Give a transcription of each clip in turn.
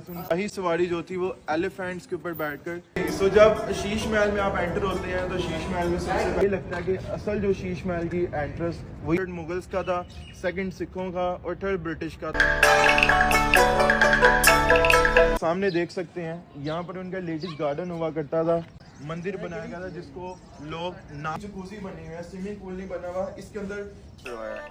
जहाँ से शाही सवारी जो थी वो एलिफेंट्स के ऊपर बैठकर। सो जब शीश महल में आप एंटर होते हैं तो शीश महल में सबसे पहले लगता है कि असल जो शीश महल की एंट्रेंस वही मुगल्स का था, सेकंड सिखों का और थर्ड ब्रिटिश का था। सामने देख सकते हैं यहाँ पर उनका लेडीज गार्डन हुआ करता था, मंदिर बनाया गया था जिसको लोग जकूज़ी बनी हुई है, स्विमिंग पूल नहीं बना हुआ इसके अंदर।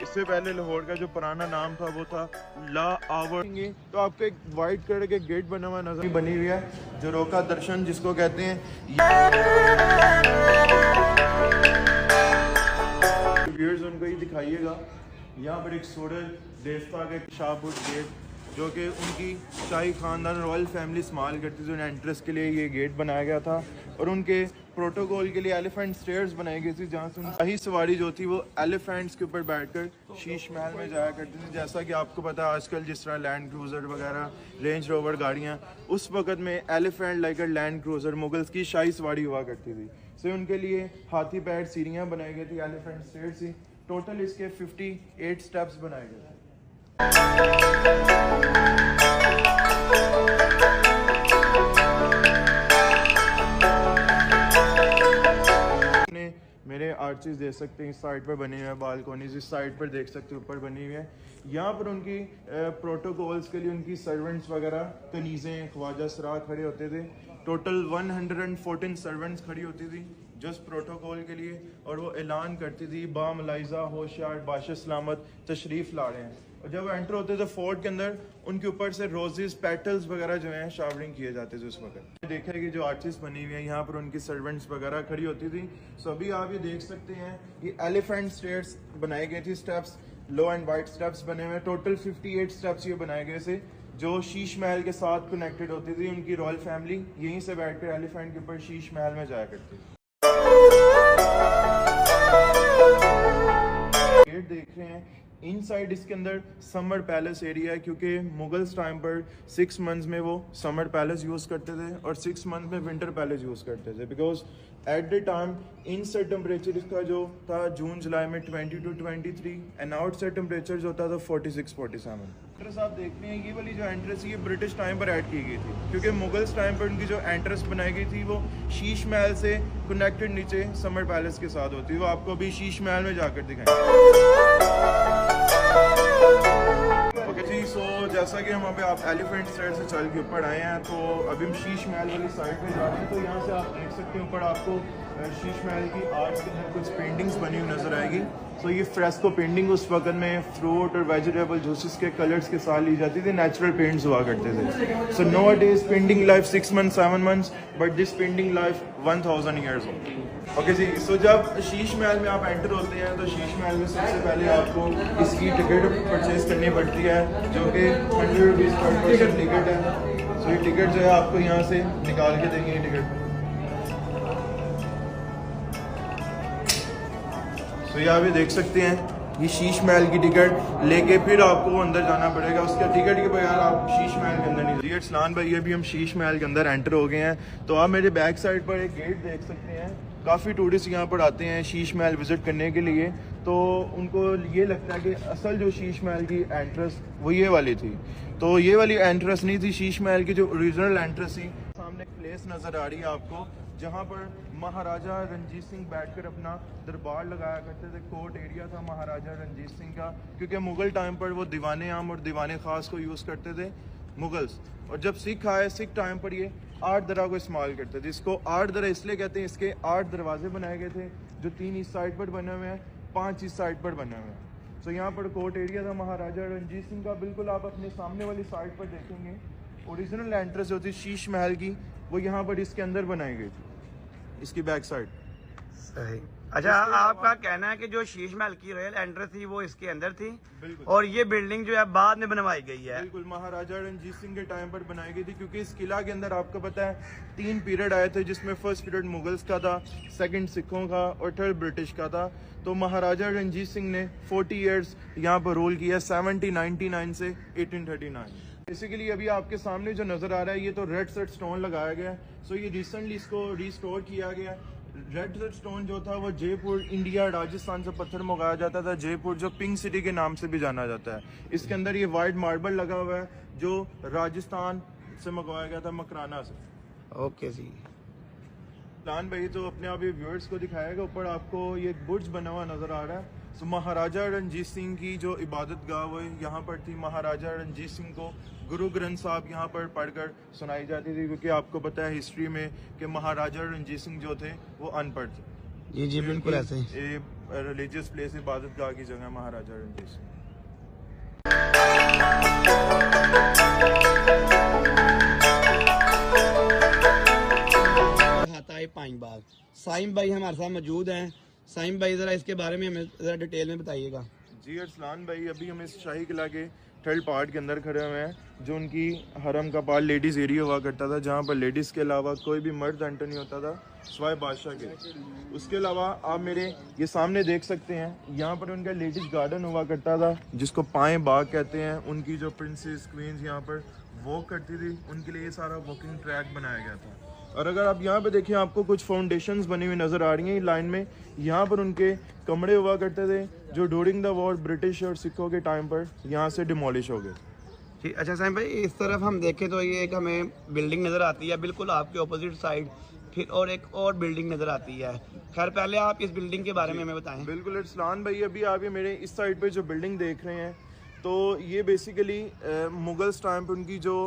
इससे पहले लाहौर का जो पुराना नाम था वो था ला आवर। तो आपको एक वाइट कलर के गेट बना हुआ नजर बनी हुई है जो रोका दर्शन जिसको कहते हैं। व्यूअर्स उनको ही दिखाइएगा, यहाँ पर एक सूरज देवता का शाहपुर गेट जो कि उनकी शाही खानदान रॉयल फैमिली इस्तेमाल करती थी, एंट्रेंस के लिए ये गेट बनाया गया था और उनके प्रोटोकॉल के लिए एलिफेंट स्टेयर्स बनाई गई थी जहाँ से शाही सवारी जो थी वो एलिफेंट्स के ऊपर बैठकर शीश महल में जाया करती थी। जैसा कि आपको पता है आजकल जिस तरह लैंड क्रूज़र वगैरह, रेंज रोवर गाड़ियाँ, उस वक्त में elephant Likert land cruiser Mughals की शाही सवारी हुआ करती थी। सो उनके लिए हाथी पैर सीढ़ियाँ बनाई गई थी, एलिफेंट स्टेयर्स थी। टोटल इसके 58 स्टेप्स बनाए गए थे। मेरे आर्चेस देख सकते हैं, इस साइड पर बने हुए हैं बालकोनीज, इस साइड पर देख सकते हैं ऊपर बनी हुई है। यहाँ पर उनकी प्रोटोकॉल्स के लिए उनकी सर्वेंट्स वगैरह, कनीज़ें, ख्वाजा सरा खड़े होते थे। टोटल 114 सर्वेंट्स खड़ी होती थी जस्ट प्रोटोकॉल के लिए और वो ऐलान करती थी बामलाइजा होशियार बादशाह सलामत तशरीफ़ ला रहे हैं। और जब एंटर होते थे फोर्ट के अंदर उनके ऊपर से रोजेस, पेटल्स वगैरह जो हैं शावरिंग किए जाते थे उस वक्त। देखा कि जो आर्टिस्ट बनी हुई है यहाँ पर उनकी सर्वेंट्स वगैरह खड़ी होती थी। सो अभी आप ये देख सकते हैं कि एलिफेंट स्टेयर्स बनाई गई थी, steps low and white steps बने हुए। टोटल 58 स्टेप्स ये बनाए गए थे जो शीश महल के साथ कनेक्टेड होती थी। उनकी रॉयल फैमिली यहीं से बैठकर एलिफेंट के ऊपर शीश महल में जाया करती थी। गेट देख रहे हैं, इनसाइड इसके अंदर समर पैलेस एरिया है क्योंकि मुगल्स टाइम पर 6 मंथ्स में वो समर पैलेस यूज़ करते थे और 6 मंथ में विंटर पैलेस यूज़ करते थे। Because at the time inside temperature इसका जो था जून जुलाई में 20 to 23 एंड आउटसाइड टेम्परेचर जो होता था 46-47। एंट्रेंस आप देखते हैं, ये वाली जो एंट्रेंस ये ब्रिटिश टाइम पर ऐड की गई थी क्योंकि मुगल्स टाइम पर उनकी जो एंट्रेंस बनाई गई थी वो शीश महल से कनेक्टेड नीचे समर पैलेस के साथ होती है। वो आपको अभी शीश महल में जाकर दिखाएंगे। ओके जी, सो जैसा कि हम अभी आप एलिफेंट स्टेयर से चल के ऊपर आए हैं तो अभी हम शीश महल वाली साइड पे जा रहे हैं। तो यहाँ से आप देख सकते हैं ऊपर आपको शीश महल की आर्ट्स के अंदर कुछ पेंटिंग्स बनी हुई नज़र आएगी। सो ये फ्रेस्को पेंटिंग उस वक्त में फ्रूट और वेजिटेबल जूसेस के कलर्स के साथ ली जाती थी, नेचुरल पेंट्स हुआ करते थे। So no it is painting life 6 months 7 months but this painting life 1000 years old. Okay जी, सो जब शीश महल में आप एंटर होते हैं तो शीश महल में सबसे पहले आपको इसकी टिकट परचेज करनी पड़ती है जो कि 100 रुपीज़ पर पर्सन टिकट है। सो ये टिकट जो है आपको यहाँ से निकाल के देंगे ये टिकट। तो ये आप ये देख सकते हैं ये शीश महल की टिकट लेके फिर आपको अंदर जाना पड़ेगा। उसके टिकट के बगैर आप शीश महल के अंदर नहीं। जी सलान भाई, ये भी हम शीश महल के अंदर एंटर हो गए हैं। तो आप मेरे बैक साइड पर एक गेट देख सकते हैं। काफ़ी टूरिस्ट यहाँ पर आते हैं शीश महल विज़िट करने के लिए, तो उनको ये लगता है कि असल जो शीश महल की एंट्रेंस वो ये वाली थी। तो ये वाली एंट्रेंस नहीं थी शीश महल की, जो ओरिजिनल एंट्रेंस थी। सामने एक प्लेस नज़र आ रही है आपको जहाँ पर महाराजा रंजीत सिंह बैठकर अपना दरबार लगाया करते थे। कोर्ट एरिया था महाराजा रंजीत सिंह का क्योंकि मुग़ल टाइम पर वो दीवाने आम और दीवाने ख़ास को यूज़ करते थे मुगल्स। और जब सिख आए, सिख टाइम पर ये 8 दरगाह को इस्तेमाल करते थे। इसको 8 दरगाह इसलिए कहते हैं, इसके 8 दरवाजे बनाए गए थे जो 3 इस साइड पर बने हुए हैं, 5 इस साइड पर बने हुए हैं। तो यहाँ पर कोर्ट एरिया था महाराजा रंजीत सिंह का। बिल्कुल आप अपने सामने वाली साइड पर देखेंगे ओरिजिनल एंट्रेंस जो थी शीश महल की वो यहाँ पर इसके अंदर बनाई गई थी, इसकी बैक साइड। सही। अच्छा, आपका कहना है कि जो शीश महल की रॉयल एंट्रेंस थी वो इसके अंदर थी और ये बिल्डिंग जो है बाद में बनवाई गई है? बिल्कुल, महाराजा रंजीत सिंह के टाइम पर बनाई गई थी क्योंकि इस किला के अंदर आपको पता है 3 पीरियड आए थे जिसमें फर्स्ट पीरियड मुगल्स का था, सेकंड सिखों का और थर्ड ब्रिटिश का था। तो महाराजा रंजीत सिंह ने 40 ईयर्स यहाँ पर रूल किया, 1799 से 1839। बेसिकली अभी आपके सामने जो नज़र आ रहा है ये तो रेड सेट स्टोन लगाया गया है। सो ये रिसेंटली इसको रिस्टोर किया गया। रेड सेट स्टोन जो था वो जयपुर, इंडिया, राजस्थान से पत्थर मंगाया जाता था। जयपुर जो पिंक सिटी के नाम से भी जाना जाता है। इसके अंदर ये वाइट मार्बल लगा हुआ है जो राजस्थान, से मंगवाया गया था, मकराना से। ओके जी। प्लान भाई तो अपने आप ये व्यूअर्स को दिखाएगा। ऊपर आपको ये एक बुर्ज बना हुआ नजर आ रहा है। तो महाराजा रणजीत सिंह की जो इबादत गाह वो यहाँ पर थी। महाराजा रणजीत सिंह को गुरु ग्रंथ साहब यहाँ पर पढ़कर सुनाई जाती थी, क्योंकि आपको पता है हिस्ट्री में कि महाराजा रणजीत सिंह जो थे वो अनपढ़ थे। जी जी बिल्कुल ऐसे रिलीजियस प्लेस इबादत गाह की जगह महाराजा रणजीत सिंह। पाइन बाग साइम भाई हमारे साथ मौजूद हैं। साइम भाई जरा इसके बारे में हमें जरा डिटेल में बताइएगा। जी अरसलान भाई, अभी हम इस शाही किला के थर्ड पार्ट के अंदर खड़े हुए हैं, जो उनकी हरम का पार्ट लेडीज़ एरिया हुआ करता था, जहाँ पर लेडीज़ के अलावा कोई भी मर्द एंटर नहीं होता था सिवाय बादशाह के। उसके अलावा आप मेरे ये सामने देख सकते हैं, यहाँ पर उनका लेडीज़ गार्डन हुआ करता था, जिसको पाएँ बाग कहते हैं। उनकी जो प्रिंसेस क्वींस यहाँ पर वॉक करती थी, उनके लिए ये सारा वॉकिंग ट्रैक बनाया गया था। और अगर आप यहाँ पे देखिए, आपको कुछ फाउंडेशंस बनी हुई नज़र आ रही हैं लाइन में। यहाँ पर उनके कमरे हुआ करते थे, जो ड्यूरिंग द वॉर ब्रिटिश और सिखों के टाइम पर यहाँ से डिमोलिश हो गए। ठीक, अच्छा साइम भाई इस तरफ हम देखें तो ये एक हमें बिल्डिंग नज़र आती है बिल्कुल आपके ऑपोजिट साइड, फिर और एक और बिल्डिंग नज़र आती है। खैर पहले आप इस बिल्डिंग के बारे में हमें बताएं। बिल्कुल अरसलान भाई, अभी आप ये मेरे इस साइड पे जो बिल्डिंग देख रहे हैं, तो ये बेसिकली मुगल्स टाइम पे उनकी जो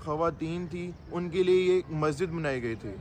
ख़वातीन थी उनके लिए ये एक मस्जिद बनाई गई थी।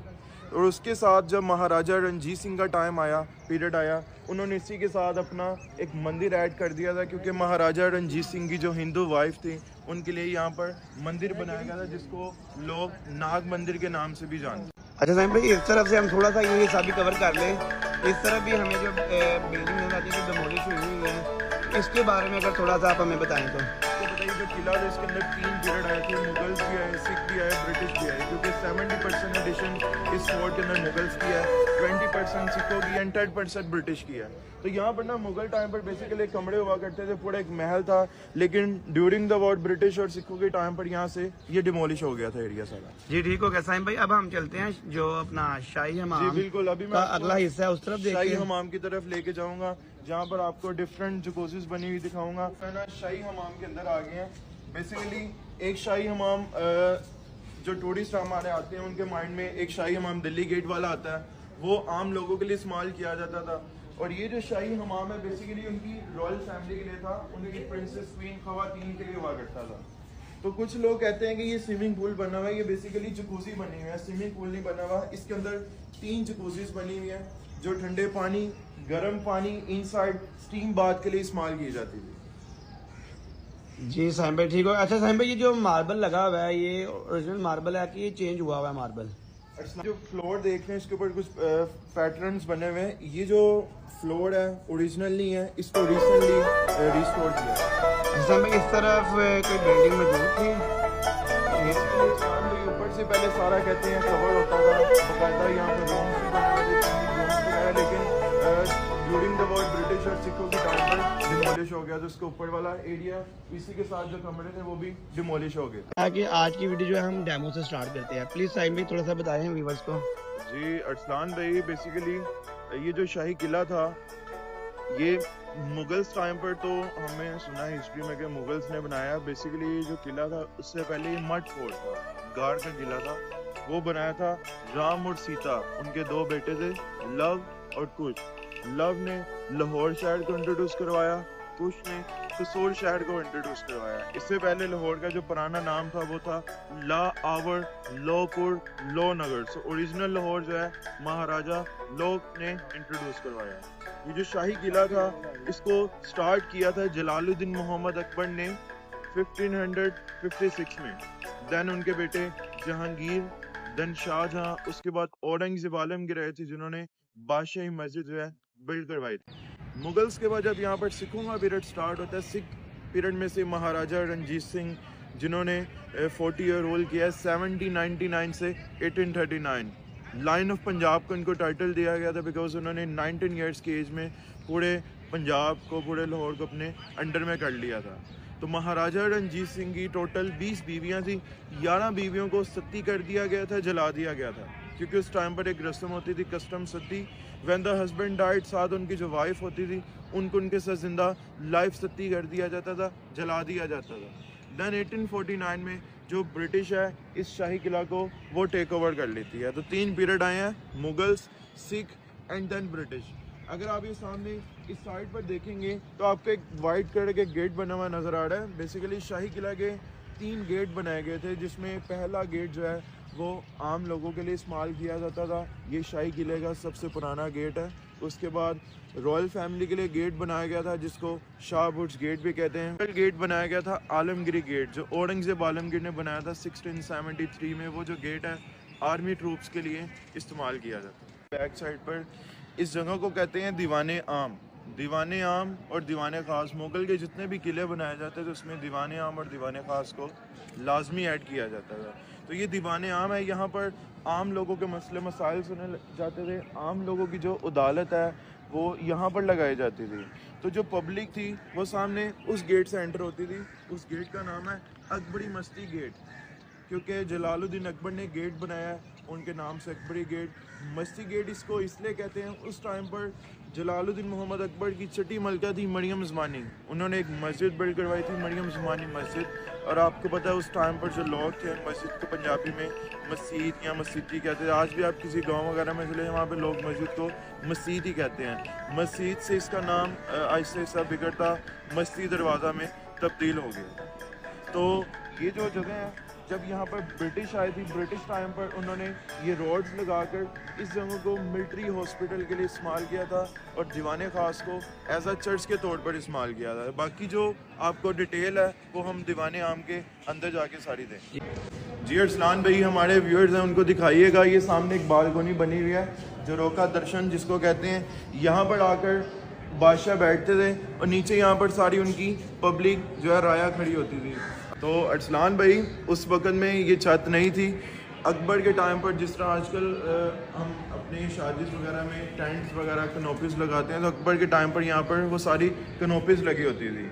और उसके साथ जब महाराजा रणजीत सिंह का टाइम आया, पीरियड आया, उन्होंने इसी के साथ अपना एक मंदिर ऐड कर दिया था, क्योंकि महाराजा रणजीत सिंह की जो हिंदू वाइफ थी उनके लिए यहाँ पर मंदिर बनाया गया था, जिसको लोग नाग मंदिर के नाम से भी जानते। अच्छा साइम भाई इस तरफ से हम थोड़ा सा ये हिस्सा भी कवर कर लें। इस तरफ भी हमें जो बिल्डिंग नजर आती है जो डिमोलिश हुई है, इसके बारे में अगर थोड़ा सा आप हमें बताएं तो। बताइए, जो किला था इसके अंदर 3 पीरियड आए थे, मुगल्स भी आए, सिख भी आए, ब्रिटिश भी आए, क्योंकि 70% एडिशन इस फोर्ट के अंदर मुगल्स की है, 20% सिखों की एंड 10% ब्रिटिश की है। तो यहाँ पर ना मुगल टाइम पर बेसिकली कमरे हुआ करते थे, पूरा एक महल था, लेकिन ड्यूरिंग द वॉर ब्रिटिश और सिखों के टाइम पर यहाँ से ये डिमोलिश हो गया था एरिया सारा। जी ठीक हो गया साइम भाई, अब हम चलते हैं जो अपना शाही हमाम। जी बिल्कुल, अभी मैं अगला हिस्सा है उस तरफ शाही हमाम की तरफ लेके जाऊंगा, जहाँ पर आपको डिफरेंट जकूज़ीज़ बनी हुई दिखाऊंगा। मैं ना शाही हमाम के अंदर आ गए हैं। बेसिकली एक शाही हमाम, जो टूरिस्ट हमारे आते हैं उनके माइंड में एक शाही हमाम दिल्ली गेट वाला आता है, वो आम लोगों के लिए इस्तेमाल किया जाता था। और ये जो शाही हमाम है बेसिकली उनकी रॉयल फैमिली के लिए था, उनकी प्रिंसेस क्वीन ख़वातीन के लिए हुआ करता था। तो कुछ लोग कहते हैं कि ये स्विमिंग पूल बना हुआ है, ये बेसिकली जकूज़ी बनी हुई है, स्विमिंग पूल नहीं बना हुआ। इसके अंदर 3 जकूज़ीज़ बनी हुई है, जो ठंडे पानी, गर्म पानी, इनसाइड स्टीम बाथ के लिए इस्तेमाल की जाती थी। जी साइम भाई ठीक हो। अच्छा साइम भाई ये जो मार्बल लगा हुआ है, ये ओरिजिनल मार्बल है कि ये चेंज हुआ हुआ है मार्बल? जो फ्लोर देख रहे हैं इसके ऊपर कुछ पैटर्न्स बने हुए हैं। ये जो फ्लोर है ओरिजिनल नहीं है, इसको रिसेंटली रिस्टोर किया। अच्छा भाई इस तरफ कोई बिल्डिंग मौजूद थी? ऊपर से पहले सारा कहते हैं कवर होता था, बकायदा यहाँ पर रूम्स भी बने हुए थे, लेकिन ड्यूरिंग द वॉर ब्रिटिश और सिखों के टाइम पर डिमोलिश हो गया, तो उसके ऊपर वाला एरिया इसी के साथ जो कमरे थे वो भी डिमोलिश हो गए। ताकि आज की वीडियो जो है हम डेमो से स्टार्ट करते हैं। प्लीज साइम भाई थोड़ा सा बताएं व्यूअर्स को। जी अरसलान भाई, बेसिकली ये जो शाही किला था, ये मुगल्स टाइम पर, तो हमें सुना है हिस्ट्री में कि मुगल्स ने बनाया। बेसिकली ये जो किला था उससे पहले ये मड फोर्ट था, गाड़ का किला था, वो बनाया था राम और सीता, उनके 2 बेटे थे, लव और कुश। लव ने लाहौर शहर को इंट्रोड्यूस करवाया, कुश ने कसूर शहर को इंट्रोड्यूस करवाया। इससे पहले लाहौर का जो पुराना नाम था वो था ला आवर लोपुर लो नगर। सो ओरिजिनल लाहौर जो है महाराजा लोक ने इंट्रोड्यूस करवाया। ये जो शाही किला था इसको स्टार्ट किया था जलालुद्दीन मोहम्मद अकबर ने 1556 में। देन उनके बेटे जहांगीर, देन शाहजहां, उसके बाद औरंगजेब आलमगीर रहे थे जिन्होंने बादशाही मस्जिद जो है बिल्ड करवाई थी। मुगल्स के बाद जब यहाँ पर सिखों का पीरियड स्टार्ट होता है, सिख पीरियड में से महाराजा रणजीत सिंह जिन्होंने 40 ईयर रूल किया है 1799 से 1839। लाइन ऑफ पंजाब को इनको टाइटल दिया गया था बिकॉज उन्होंने 19 ईयर्स की एज में पूरे पंजाब को, पूरे लाहौर को अपने अंडर में कर लिया था। तो महाराजा रणजीत सिंह की टोटल 20 बीवियाँ थी, 11 बीवियों को सती कर दिया गया था, जला दिया गया था, क्योंकि उस टाइम पर एक रस्म होती थी custom Sati. When the husband died, साथ उनकी जो वाइफ होती थी उनको उनके साथ जिंदा लाइफ सती कर दिया जाता था, जला दिया जाता था। देन 1849 में जो ब्रिटिश है इस शाही किला को वो टेक ओवर कर लेती है। तो 3 पीरियड आए हैं, Mughals, Sikh and then British. अगर आप ये सामने इस साइड पर देखेंगे तो आपको एक वाइट कलर के गेट बना हुआ नज़र आ रहा है। बेसिकली शाही किला के 3 गेट बनाए गए थे, जिसमें पहला गेट जो है वो आम लोगों के लिए इस्तेमाल किया जाता था। ये शाही किले का सबसे पुराना गेट है। उसके बाद रॉयल फैमिली के लिए गेट बनाया गया था, जिसको शाह बुर्ज गेट भी कहते हैं। गेट बनाया गया था आलमगिरी गेट, जो औरंगजेब आलमगीर ने बनाया था 1673 में। वो जो गेट है आर्मी ट्रूप्स के लिए इस्तेमाल किया जाता है। बैक साइड पर इस जगह को कहते हैं दीवाने आम। दीवाने आम और दीवाने ख़ास, मुगल के जितने भी किले बनाए जाते थे उसमें दीवाने आम और दीवाने ख़ास को लाजमी ऐड किया जाता था। तो ये दीवाने आम है, यहाँ पर आम लोगों के मसले मसाइल सुने जाते थे। आम लोगों की जो अदालत है वो यहाँ पर लगाई जाती थी। तो जो पब्लिक थी वो सामने उस गेट से एंटर होती थी। उस गेट का नाम है अकबरी मस्ती गेट, क्योंकि जलालुद्दीन अकबर ने गेट बनाया है उनके नाम से अकबरी गेट। मस्ती गेट इसको इसलिए कहते हैं, उस टाइम पर जलालुद्दीन मोहम्मद अकबर की छठी मलका थी मरियम ज़मानी, उन्होंने एक मस्जिद बिल्ड करवाई थी, मरियम ज़मानी मस्जिद। और आपको पता है उस टाइम पर जो लोग थे मस्जिद को पंजाबी में मस्जिद या मस्जिद ही कहते थे। आज भी आप किसी गांव वगैरह में चले वहाँ पे लोग मस्जिद को मस्जिद ही कहते हैं। मस्जिद से इसका नाम आहिस्ता आहिस्ता बिगड़ता मस्जिद दरवाज़ा में तब्दील हो गया। तो ये जो जगह है, जब यहाँ पर ब्रिटिश आई थी, ब्रिटिश टाइम पर उन्होंने ये रोड्स लगाकर इस जगह को मिलिट्री हॉस्पिटल के लिए इस्तेमाल किया था और दीवाने ख़ास को एज अ चर्च के तौर पर इस्तेमाल किया था। बाकी जो आपको डिटेल है वो हम दीवाने आम के अंदर जाके सारी दें। जी अरसलान भाई हमारे व्यूअर्स हैं, उनको दिखाइएगा। ये सामने एक बालकोनी बनी हुई है, जरोका दर्शन जिसको कहते हैं। यहाँ पर आकर बादशाह बैठते थे और नीचे यहाँ पर सारी उनकी पब्लिक जो है राया खड़ी होती थी। तो अरसलान भाई उस वक़्त में ये छत नहीं थी। अकबर के टाइम पर जिस तरह आजकल हम अपने शादी वगैरह में टेंट्स वगैरह कनोपीज़ लगाते हैं, तो अकबर के टाइम पर यहाँ पर वो सारी कनोपीज़ लगी होती थी।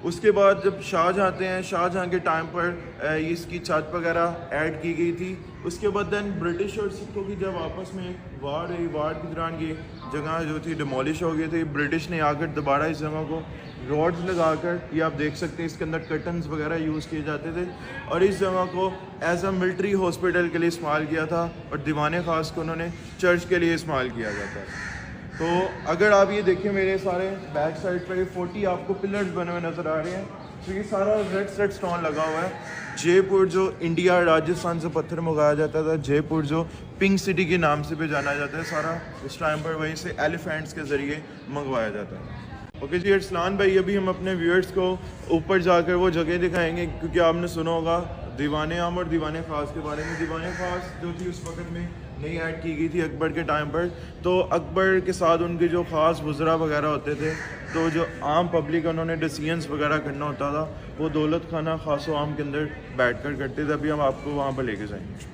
उसके बाद जब शाहजहाँ के टाइम पर इसकी छत वगैरह ऐड की गई थी। उसके बाद देन ब्रिटिश और सिखों की जब आपस में वार हुई, वार के दौरान ये जगह जो थी डिमोलिश हो गई थी। ब्रिटिश ने आकर दोबारा इस जगह को रोड्स लगाकर, ये आप देख सकते हैं, इसके अंदर कर्टन्स वगैरह यूज़ किए जाते थे और इस जगह को एज अ मिलिट्री हॉस्पिटल के लिए इस्तेमाल किया था और दीवाने ख़ास को उन्होंने चर्च के लिए इस्तेमाल किया जाता है। तो अगर आप ये देखें मेरे सारे बैक साइड पर 40 आपको पिलर्स बने हुए नज़र आ रहे हैं। तो ये सारा रेड स्टोन लगा हुआ है। जयपुर जो इंडिया राजस्थान से पत्थर मंगाया जाता था, जयपुर जो पिंक सिटी के नाम से भी जाना जाता है, सारा उस टाइम पर वहीं से एलिफेंट्स के ज़रिए मंगवाया जाता है। ओके जी अरसलान भाई, अभी हम अपने व्यूअर्स को ऊपर जाकर वो जगह दिखाएंगे, क्योंकि आपने सुना होगा दीवाने आम और दीवाने ख़ास के बारे में। दीवाने ख़ास जो थी उस वक़्त में नहीं ऐड की गई थी अकबर के टाइम पर। तो अकबर के साथ उनके जो ख़ास वज़रा वगैरह होते थे, तो जो आम पब्लिक उन्होंने डिसीजंस वगैरह करना होता था वो दौलत खाना ख़ास व आम के अंदर बैठ कर करते थे। अभी हम आपको वहाँ पर लेके जाएंगे।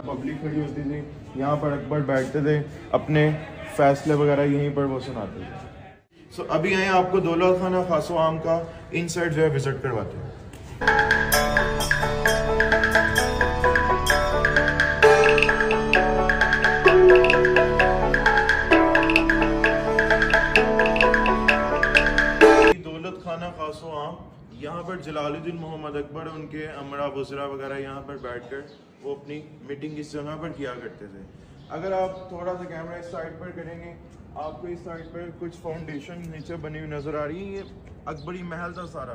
पब्लिक खड़ी होती थी, यहाँ पर अकबर बैठते थे, अपने फैसले वगैरह यहीं पर वो सुनाते थे। सो अभी आए आपको दौलत खाना खासो आम का इनसाइड जो है विजिट करवाते हैं। दौलत खाना खासो आम, यहाँ पर जलालुद्दीन मोहम्मद अकबर उनके अमरा वज़रा वगैरह यहाँ पर बैठकर वो अपनी मीटिंग इस जगह पर किया करते थे। अगर आप थोड़ा सा कैमरा इस साइड पर करेंगे, आपको इस साइड पर कुछ फाउंडेशन नीचे बनी हुई नज़र आ रही है। ये अकबरी महल था सारा।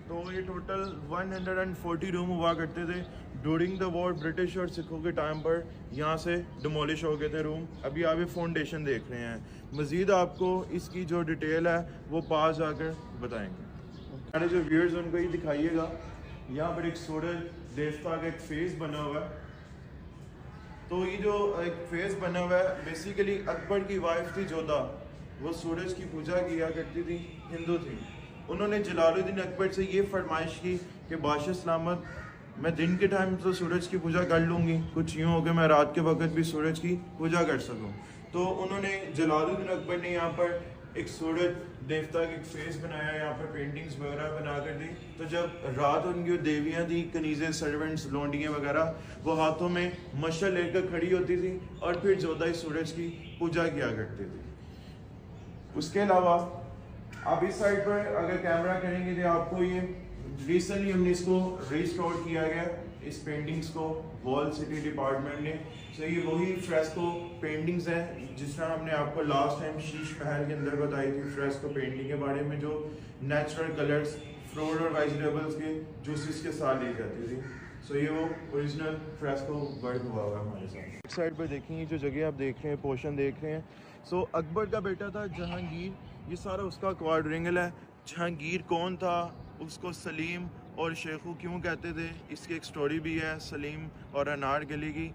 तो ये टोटल 140 रूम हुआ करते थे। ड्यूरिंग द वॉर ब्रिटिश और सिखों के टाइम पर यहाँ से डिमोलिश हो गए थे रूम। अभी आप ये फाउंडेशन देख रहे हैं। मज़ीद आपको इसकी जो डिटेल है वो पास जाकर बताएंगे। हमारे जो व्यूअर्स उनको ही दिखाइएगा। यहाँ पर एक सूरज देवता का एक फेस बना हुआ है। तो ये जो एक फेस बना हुआ है, बेसिकली अकबर की वाइफ थी जोधा, वो सूरज की पूजा किया करती थी, हिंदू थी। उन्होंने जलालुद्दीन अकबर से ये फरमाइश की कि बादशाह सलामत, मैं दिन के टाइम तो सूरज की पूजा कर लूँगी, कुछ यूँ हो कि मैं रात के वक्त भी सूरज की पूजा कर सकूँ। तो उन्होंने जलालुद्दीन अकबर ने यहाँ पर एक सूरज देवता की एक फेस बनाया, यहाँ पर पेंटिंग्स वगैरह बना कर दी। तो जब रात उनकी देवियाँ थी, कनीज़े, सर्वेंट्स, लौंडियाँ वगैरह, वो हाथों में मशाल लेकर खड़ी होती थी और फिर जोदाई सूरज की पूजा किया करती थी। उसके अलावा आप इस साइड पर अगर कैमरा करेंगे तो आपको ये रिसेंटली हमने इसको रिस्टोर किया गया, इस पेंटिंग्स को वॉल सिटी डिपार्टमेंट ने। तो ये वही फ्रेस्को पेंटिंग्स हैं जिस तरह हमने आपको लास्ट टाइम शीश महल के अंदर बताई थी फ्रेस्को पेंटिंग के बारे में, जो नेचुरल कलर्स फ्रूट और वेजिटेबल्स के जूसेस के साथ ली जाती थी। सो ये वो ओरिजिनल फ्रेस्को वर्क हुआ हुआ हमारे साथ। इस साइड पर देखें, जो जगह आप देख रहे हैं, पोर्शन देख रहे हैं, सो अकबर का बेटा था जहांगीर, ये सारा उसका क्वाड्रिंगल है। जहांगीर कौन था, उसको सलीम और शेखू क्यों कहते थे, इसकी एक स्टोरी भी है सलीम और अनारकली की।